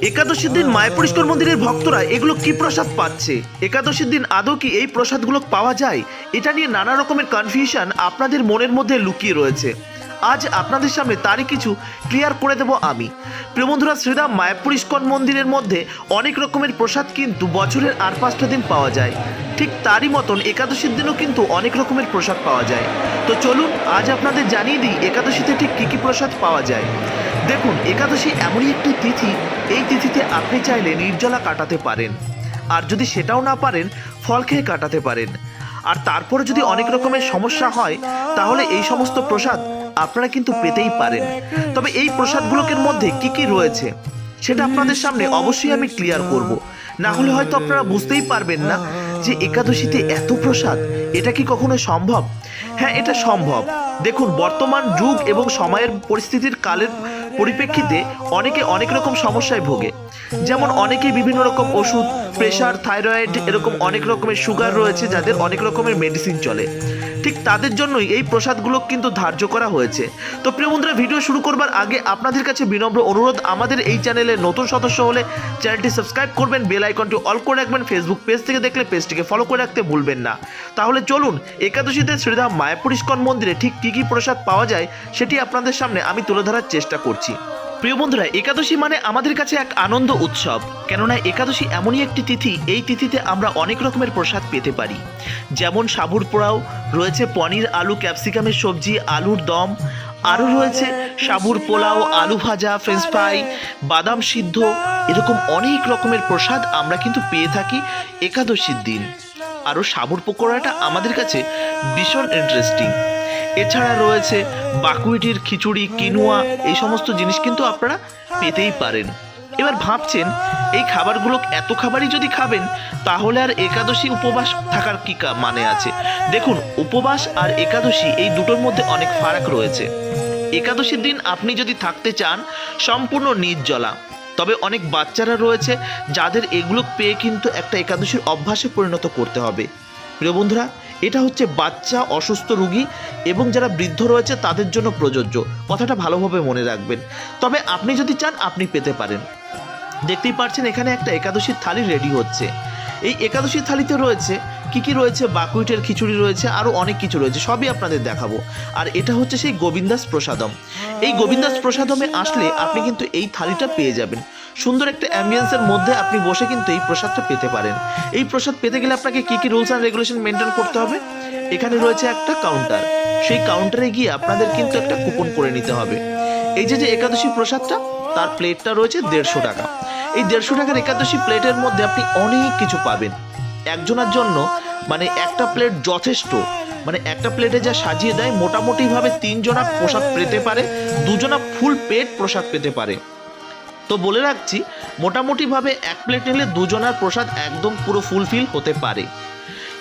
একাদশীর দিন মায়াপুরেশ্বর মন্দিরের ভক্তরা এগুলো কি প্রসাদ পাচ্ছে, একাদশীর দিন আদৌ কি এই প্রসাদগুলো পাওয়া যায়, এটা নিয়ে নানা রকমের কনফিউশন আপনাদের মনের মধ্যে লুকিয়ে রয়েছে। আজ আপনাদের সামনে তারই কিছু ক্লিয়ার করে দেব আমি। প্রিয় বন্ধুরা, শ্রীধাম মায়াপুর ইস্কন মন্দিরের মধ্যে অনেক রকমের প্রসাদ কিন্তু বছরের আর 5টা দিন পাওয়া যায়, ঠিক তারই মতন একাদশীর দিনও কিন্তু অনেক রকমের প্রসাদ পাওয়া যায়। তো চলুন আজ আপনাদের জানিয়ে দিই একাদশীতে ঠিক কী কী প্রসাদ পাওয়া যায়। দেখুন, একাদশী এমনই একটি তিথি, এই তিথিতে আপনি চাইলে নির্জলা কাটাতে পারেন, আর যদি সেটাও না পারেন ফল খেয়ে কাটাতে পারেন। আর তারপরে যদি অনেক রকমের সমস্যা হয় তাহলে এই সমস্ত প্রসাদ আপনারা কিন্তু পেতেই পারেন। তবে এই প্রসাদগুলোর মধ্যে কি কি রয়েছে সেটা আপনাদের সামনে অবশ্যই আমি ক্লিয়ার করব, না হলে হয়তো আপনারা বুঝতেই পারবেন না যে একাদশীতে এত প্রসাদ, এটা কি কখনো সম্ভব? হ্যাঁ, এটা সম্ভব। দেখুন, বর্তমান যুগ এবং সময়ের পরিস্থিতির কালের পরিপ্রেক্ষিতে অনেকে অনেক রকম সমস্যায় ভোগে। যেমন অনেকেই বিভিন্ন রকম ওষুধ, প্রেশার, থাইরয়েড, এরকম অনেক রকমের সুগার রয়েছে যাদের অনেক রকমের মেডিসিন চলে, ঠিক তাদের জন্যই এই প্রসাদগুলো কিন্তু ধার্য করা হয়েছে। তো প্রিয় বন্ধুরা, ভিডিও শুরু করবার আগে আপনাদের কাছে বিনম্র অনুরোধ, আমাদের এই চ্যানেলে নতুন সদস্য হলে চ্যানেলটি সাবস্ক্রাইব করবেন, বেল আইকনটি অল করে রাখবেন, ফেসবুক পেজ থেকে দেখলে পেজটিকে ফলো করে রাখতে ভুলবেন না। তাহলে চলুন একাদশীতে শ্রীধাম মায়াপুর ইস্কন মন্দিরে ঠিক কী কী প্রসাদ পাওয়া যায় সেটি আপনাদের সামনে আমি তুলে ধরার চেষ্টা করছি। প্রিয় বন্ধুরা, একাদশী মানে আমাদের কাছে এক আনন্দ উৎসব, কেননা একাদশী এমনই একটি তিথি, এই তিথিতে আমরা অনেক রকমের প্রসাদ পেতে পারি। যেমন সাবুর পোড়াও রয়েছে, পনির, আলু, ক্যাপসিকামের সবজি, আলুর দম, আরও রয়েছে সাবুর পোলাও, আলু ভাজা, ফ্রেঞ্চ ফ্রাই, বাদাম সিদ্ধ, এরকম অনেক রকমের প্রসাদ আমরা কিন্তু পেয়ে থাকি একাদশীর দিন। আরও সাবুর পকোড়াটা আমাদের কাছে ভীষণ ইন্টারেস্টিং। এছাড়া রয়েছে বাকুইটির খিচুড়ি, কিনুয়া, এই সমস্ত জিনিস কিন্তু আপনারা পেতেই পারেন। এবার ভাবছেন এই খাবারগুলো, এত খাবারই যদি খাবেন তাহলে আর একাদশী উপবাস থাকার কি মানে আছে? দেখুন, উপবাস আর একাদশী এই দুটোর মধ্যে অনেক ফারাক রয়েছে। একাদশীর দিন আপনি যদি থাকতে চান সম্পূর্ণ নির্জলা, তবে অনেক বাচ্চারা রয়েছে যাদের এগুলো পেয়ে কিন্তু একটা একাদশীর অভ্যাসে পরিণত করতে হবে। প্রিয় বন্ধুরা, এটা হচ্ছে বাচ্চা, অসুস্থ রোগী এবং যারা বৃদ্ধ রয়েছে তাদের জন্য প্রযোজ্য, কথাটা ভালোভাবে মনে রাখবেন। তবে আপনি যদি চান আপনি পেতে পারেন। দেখতেই পাচ্ছেন এখানে একটা একাদশীর থালি রেডি হচ্ছে। এই একাদশীর থালিতে রয়েছে কি কি রয়েছে, বাকুইটের খিচুড়ি রয়েছে, আরও অনেক কিছু রয়েছে, সবই আপনাদের দেখাবো। আর এটা হচ্ছে সেই গোবিন্দাস প্রসাদম। এই গোবিন্দাস প্রসাদমে আসলে আপনি কিন্তু এই থালিটা পেয়ে যাবেন। সুন্দর একটা অ্যাম্বিয়েন্সের মধ্যে আপনি বসে কিন্তু এই প্রসাদটা পেতে পারেন। এই প্রসাদ পেতে গেলে আপনাকে কি কি রুলস অ্যান্ড রেগুলেশন মেনটেন করতে হবে? এখানে রয়েছে একটা কাউন্টার, সেই কাউন্টারে গিয়ে আপনাদের কিন্তু একটা কুপন করে নিতে হবে। এই যে একাদশী প্রসাদটা, তার প্লেটটা রয়েছে 150 টাকা। এই 150 টাকার একাদশী প্লেটের মধ্যে আপনি অনেক কিছু পাবেন। একজনের জন্য মানে একটা প্লেট যথেষ্ট, মানে একটা প্লেটে যা সাজিয়ে দেয় মোটামুটিভাবে 3 জনা প্রসাদ পেতে পারে, 2 জনা ফুল পেট প্রসাদ পেতে পারে। তো বলে রাখছি, মোটামুটিভাবে এক প্লেট নিলে 2 জনার প্রসাদ একদম পুরো ফুলফিল হতে পারে।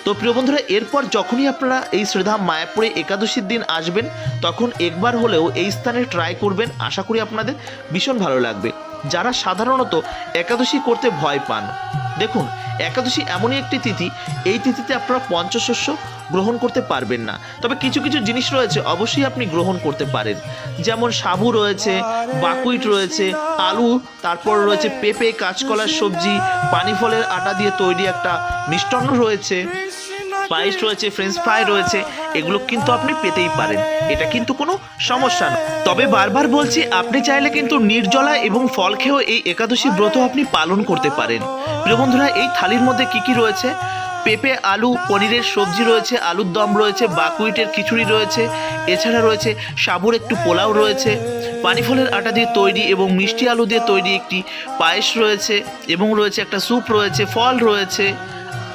তো প্রিয় বন্ধুরা, এরপর যখনই আপনারা এই শ্রীধাম মায়াপুরে একাদশীর দিন আসবেন তখন একবার হলেও এই স্থানে ট্রাই করবেন, আশা করি আপনাদের ভীষণ ভালো লাগবে। যারা সাধারণত একাদশী করতে ভয় পান, দেখুন একাদশী এমনই একটি তিথি, এই তিথিতে আপনারা পঞ্চশস্য গ্রহণ করতে পারবেন না, তবে কিছু কিছু জিনিস রয়েছে অবশ্যই আপনি গ্রহণ করতে পারেন। যেমন সাবু রয়েছে, বাকুইট রয়েছে, আলু, তারপর রয়েছে পেঁপে, কাঁচকলার সবজি, পানি ফলের আটা দিয়ে তৈরি একটা মিষ্টান্ন রয়েছে, পায়েস রয়েছে, ফ্রেঞ্চ ফ্রাই রয়েছে, এগুলো কিন্তু আপনি পেতেই পারেন, এটা কিন্তু কোনো সমস্যা না। তবে বারবার বলছি, আপনি চাইলে কিন্তু নির্জলা এবং ফল খেয়েও এই একাদশী ব্রত আপনি পালন করতে পারেন। প্রিয় বন্ধুরা, এই থালির মধ্যে কি কি রয়েছে? পেঁপে, আলু, পনিরের সবজি রয়েছে, আলুর দম রয়েছে, বাকুইটের খিচুড়ি রয়েছে, এছাড়া রয়েছে সাবুর একটু পোলাও রয়েছে, পানি ফলের আটা দিয়ে তৈরি এবং মিষ্টি আলু দিয়ে তৈরি একটি পায়েস রয়েছে, এবং রয়েছে একটা স্যুপ রয়েছে, ফল রয়েছে,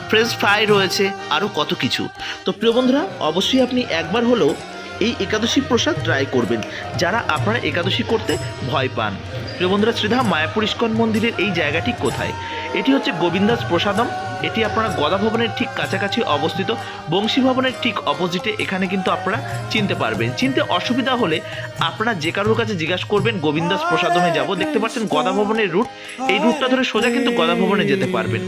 ফ্রেঞ্চ ফ্রাই রয়েছে, আরও কত কিছু। তো প্রিয় বন্ধুরা, অবশ্যই আপনি একবার হলেও এই একাদশী প্রসাদ ট্রাই করবেন যারা আপনারা একাদশী করতে ভয় পান। প্রিয় বন্ধুরা, শ্রীধাম মায়াপুর ইস্কন মন্দিরের এই জায়গাটি কোথায়? এটি হচ্ছে গোবিন্দাস প্রসাদম। এটি আপনারা গদা ভবনের ঠিক কাছাকাছি অবস্থিত, বংশী ভবনের ঠিক অপোজিটে। এখানে কিন্তু আপনারা চিনতে পারবেন। চিনতে অসুবিধা হলে আপনারা যে কারোর কাছে জিজ্ঞাসা করবেন গোবিন্দাস প্রসাদমে যাব। দেখতে পাচ্ছেন গদা ভবনের রুট, এই রুটটা ধরে সোজা কিন্তু গদা ভবনে যেতে পারবেন।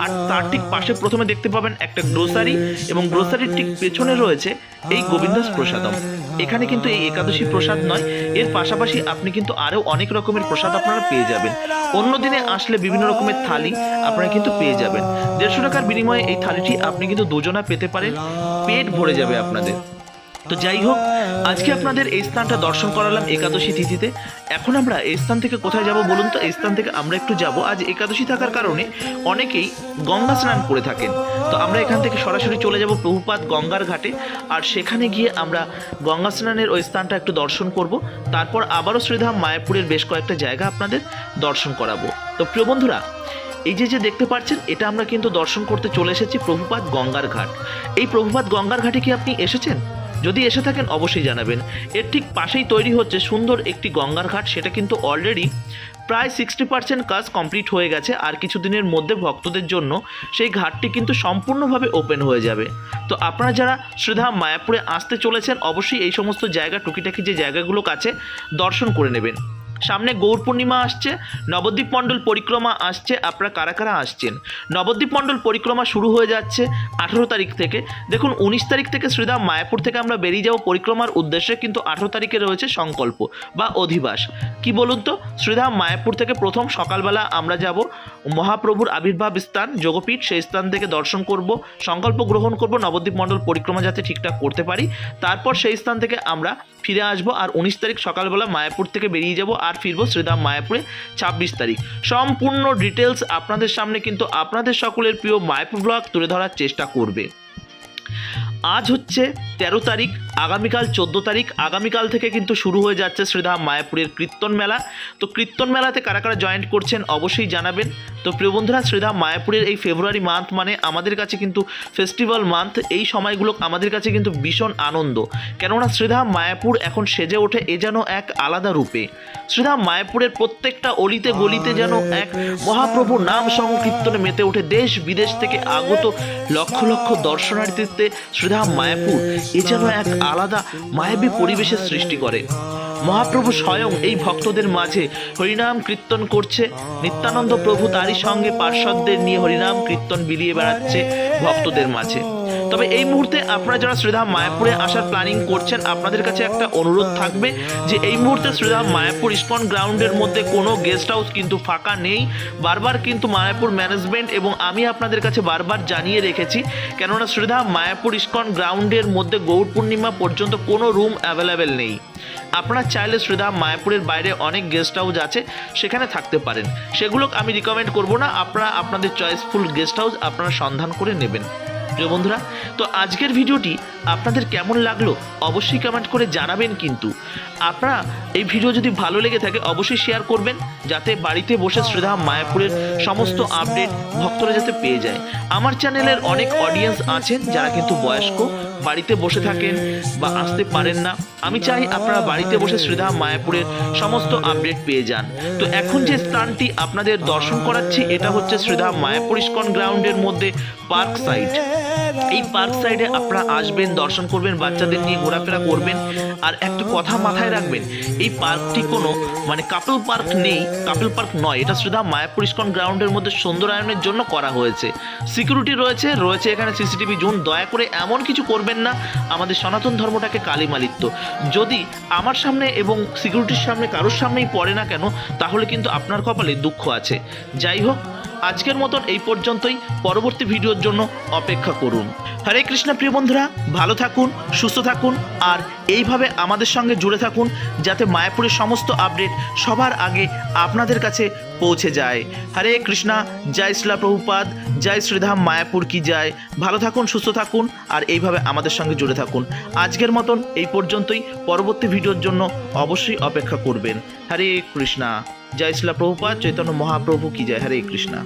আর তার ঠিক পাশে প্রথমে দেখতে পাবেন একটা গ্রোসারি, এবং গ্রোসারির ঠিক পেছনে রয়েছে এই গোবিন্দাস প্রসাদম। এখানে কিন্তু এই একাদশী প্রসাদ নয়, এর পাশাপাশি আপনি কিন্তু আরও অনেক রকমের প্রসাদ আপনারা পেয়ে যাবেন। অন্য দিনে আসলে বিভিন্ন রকমের থালি আপনারা কিন্তু পেয়ে যাবেন। 150 টাকার বিনিময়ে এই থালিটি আপনি কিন্তু দুজনা পেতে পারেন, পেট ভরে যাবে আপনাদের। তো যাই হোক, আজকে আপনাদের এই স্থানটা দর্শন করালাম একাদশী তিথিতে। এখন আমরা এই স্থান থেকে কোথায় যাব বলুন তো? এই স্থান থেকে আমরা একটু যাব, আজ একাদশী থাকার কারণে অনেকেই গঙ্গা স্নান করে থাকেন। তো আমরা এখান থেকে সরাসরি চলে যাব প্রভুপাদ গঙ্গার ঘাটে, আর সেখানে গিয়ে আমরা গঙ্গা স্নানের ওই স্থানটা একটু দর্শন করব। তারপর আবারও শ্রীধাম মায়াপুরের বেশ কয়েকটা জায়গা আপনাদের দর্শন করাবো। তো প্রিয় বন্ধুরা, এই যে দেখতে পাচ্ছেন, এটা আমরা কিন্তু দর্শন করতে চলে এসেছি প্রভুপাদ গঙ্গার ঘাট। এই প্রভুপাদ গঙ্গার ঘাটে কি আপনি এসেছেন? যদি এসে থাকেন অবশ্যই জানাবেন। এর ঠিক পাশেই তৈরি হচ্ছে সুন্দর একটি গঙ্গার ঘাট। সেটা কিন্তু অলরেডি প্রায় 60% কাজ কমপ্লিট হয়ে গেছে, আর কিছুদিনের মধ্যে ভক্তদের জন্য সেই ঘাটটি কিন্তু সম্পূর্ণভাবে ওপেন হয়ে যাবে। তো আপনারা যারা শ্রীধাম মায়াপুরে আসতে চলেছেন অবশ্যই এই সমস্ত জায়গা, টুকিটাকি যে জায়গাগুলো আছে দর্শন করে নেবেন। সামনে গৌর পূর্ণিমা আসছে, নবদ্বীপ মণ্ডল পরিক্রমা আসছে। আপনারা কারা কারা আসছেন? নবদ্বীপ মণ্ডল পরিক্রমা শুরু হয়ে যাচ্ছে 18 তারিখ থেকে। দেখুন 19 তারিখ থেকে শ্রীধাম মায়াপুর থেকে আমরা বেরিয়ে যাব পরিক্রমার উদ্দেশ্যে, কিন্তু 18 তারিখে রয়েছে সংকল্প বা অধিবাস। কি বলুন তো, শ্রীধাম মায়াপুর থেকে প্রথম সকালবেলা আমরা যাব মহাপ্রভুর আবির্ভাব স্থান যোগপীঠ, সেই স্থান থেকে দর্শন করব, সংকল্প গ্রহণ করব নবদ্বীপ মণ্ডল পরিক্রমা যাতে ঠিকঠাক করতে পারি। তারপর সেই স্থান থেকে আমরা ফিরে আসবো, আর 19 তারিখ সকালবেলা মায়াপুর থেকে বেরিয়ে যাব, আর ফিরবো শ্রীধাম মায়াপুরে 26 তারিখ। সম্পূর্ণ ডিটেলস আপনাদের সামনে কিন্তু আপনাদের সকলের প্রিয় মায়াপুর ব্লগ তুলে ধরার চেষ্টা করবে। আজ হচ্ছে 13 তারিখ, আগামীকাল 14 তারিখ। আগামীকাল থেকে কিন্তু শুরু হয়ে যাচ্ছে শ্রীধাম মায়াপুরের কীর্তন মেলা। তো কীর্তন মেলাতে কারা কারা জয়েন্ট করছেন অবশ্যই জানাবেন। তো প্রিয় বন্ধুরা, শ্রীধাম মায়াপুরের এই ফেব্রুয়ারি মান্থ মানে আমাদের কাছে কিন্তু ফেস্টিভ্যাল মান্থ। এই সময়গুলো আমাদের কাছে কিন্তু ভীষণ আনন্দ, কেননা শ্রীধাম মায়াপুর এখন সেজে ওঠে এ যেন এক আলাদা রূপে। শ্রীধাম মায়াপুরের প্রত্যেকটা অলিতে গলিতে যেন এক মহাপ্রভুর নাম সংকীর্তনে মেতে ওঠে। দেশ বিদেশ থেকে আগত লক্ষ লক্ষ দর্শনার্থীতে শ্রীধাম মায়াপুর এ যেন এক আলাদা মায়াবী পরিবেশের সৃষ্টি করে। মহাপ্রভু স্বয়ং এই ভক্তদের মাঝে হরিনাম কীর্তন করছে। নিত্যানন্দ প্রভু তারই সঙ্গে পার্শ্বদের নিয়ে হরিনাম কীর্তন বিলিয়ে বেড়াচ্ছে ভক্তদের মাঝে। তবে এই মুহূর্তে আপনারা যারা শ্রীধাম মায়াপুরে আসার প্ল্যানিং করছেন, আপনাদের কাছে একটা অনুরোধ থাকবে যে এই মুহূর্তে শ্রীধাম মায়াপুর ইস্কন গ্রাউন্ডের মধ্যে কোনো গেস্ট হাউস কিন্তু ফাঁকা নেই। বারবার কিন্তু মায়াপুর ম্যানেজমেন্ট এবং আমি আপনাদের কাছে বারবার জানিয়ে রেখেছি, কেননা শ্রীধাম মায়াপুর ইস্কন গ্রাউন্ডের মধ্যে গৌর পূর্ণিমা পর্যন্ত কোনো রুম অ্যাভেলেবেল নেই। আপনারা চাইলে শ্রীধাম মায়াপুরের বাইরে অনেক গেস্ট হাউস আছে, সেখানে থাকতে পারেন। সেগুলো আমি রিকমেন্ড করব না, আপনারা আপনাদের চয়েসফুল গেস্ট হাউস আপনারা সন্ধান করে নেবেন। প্রিয় বন্ধুরা, তো আজকের ভিডিওটি আপনাদের কেমন লাগলো অবশ্যই কমেন্ট করে জানাবেন। কিন্তু আপনারা এই ভিডিও যদি ভালো লেগে থাকে অবশ্যই শেয়ার করবেন, যাতে বাড়িতে বসে শ্রীধাম মায়াপুরের সমস্ত আপডেট ভক্তরা যাতে পেয়ে যায়। আমার চ্যানেলের অনেক অডিয়েন্স আছেন যারা কিন্তু বয়স্ক, বাড়িতে বসে থাকেন বা আসতে পারেন না। আমি চাই আপনারা বাড়িতে বসে শ্রীধাম মায়াপুরের সমস্ত আপডেট পেয়ে যান। তো এখন যে স্থানটি আপনাদের দর্শন করাচ্ছি এটা হচ্ছে শ্রীধাম মায়াপুর ইস্কন গ্রাউন্ডের মধ্যে পার্ক সাইড। এই পার্ক সাইডে আপনারা আসবেন, দর্শন করবেন, বাচ্চাদের নিয়ে ঘোরাফেরা করবেন। আর একটা কথা মাথায় রাখবেন, এই পার্কটি কোনো কাপল পার্ক নেই, কাপল পার্ক নয়। এটা শ্রীধাম মায়াপুর ইস্কন গ্রাউন্ডের মধ্যে সৌন্দর্যায়নের জন্য করা হয়েছে। সিকিউরিটি রয়েছে এখানে সিসিটিভি জোন। দয়া করে এমন কিছু করবেন না, আমাদের সনাতন ধর্মটাকে কালিমালিত্য যদি আমার সামনে এবং সিকিউরিটির সামনে কারোর সামনেই পড়ে না কেন, তাহলে কিন্তু আপনার কপালে দুঃখ আছে। যাই হোক, আজকের মতন এই পর্যন্তই। পরবর্তী ভিডিওর জন্য অপেক্ষা করুন। হরে কৃষ্ণ। প্রিয় বন্ধুরা, ভালো থাকুন, সুস্থ থাকুন, আর এইভাবে আমাদের সঙ্গে জুড়ে থাকুন, যাতে মায়াপুরের সমস্ত আপডেট সবার আগে আপনাদের কাছে পৌঁছে যায়। হরে কৃষ্ণা। জয় শ্রীলা প্রভুপাদ, জয় শ্রীধাম মায়াপুর কি জয়। ভালো থাকুন, সুস্থ থাকুন, আর এইভাবে আমাদের সঙ্গে জুড়ে থাকুন। আজকের মতন এই পর্যন্তই। পরবর্তী ভিডিওর জন্য অবশ্যই অপেক্ষা করবেন। হরে কৃষ্ণা। জয় শ্রীলা প্রভুপাদ, চৈতন্য মহাপ্রভু কি জয়। হরে কৃষ্ণা।